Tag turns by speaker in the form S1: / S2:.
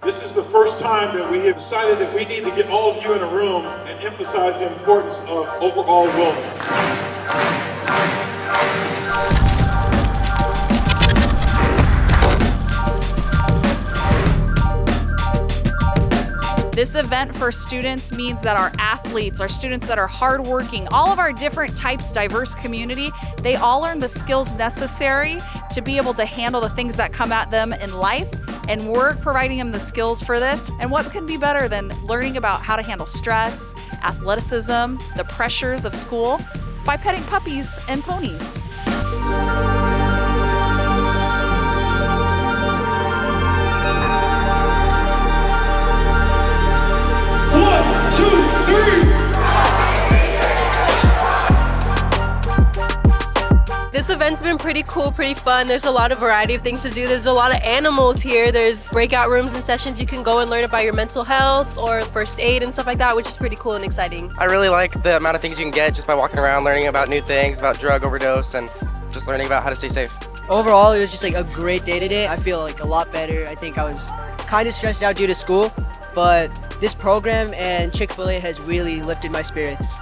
S1: This is the first time that we have decided that we need to get all of you in a room and emphasize the importance of overall wellness.
S2: This event for students means that our athletes, our students that are hardworking, all of our different types, diverse community, they all learn the skills necessary to be able to handle the things that come at them in life. And we're providing them the skills for this. And what could be better than learning about how to handle stress, athleticism, the pressures of school by petting puppies and ponies.
S3: This event's been pretty cool, pretty fun. There's a lot of variety of things to do. There's a lot of animals here. There's breakout rooms and sessions you can go and learn about your mental health or first aid and stuff like that, which is pretty cool and exciting.
S4: I really like the amount of things you can get just by walking around, learning about new things, about drug overdose, and just learning about how to stay safe.
S5: Overall, it was just like a great day today. I feel like a lot better. I think I was kind of stressed out due to school, but this program and Chick-fil-A has really lifted my spirits.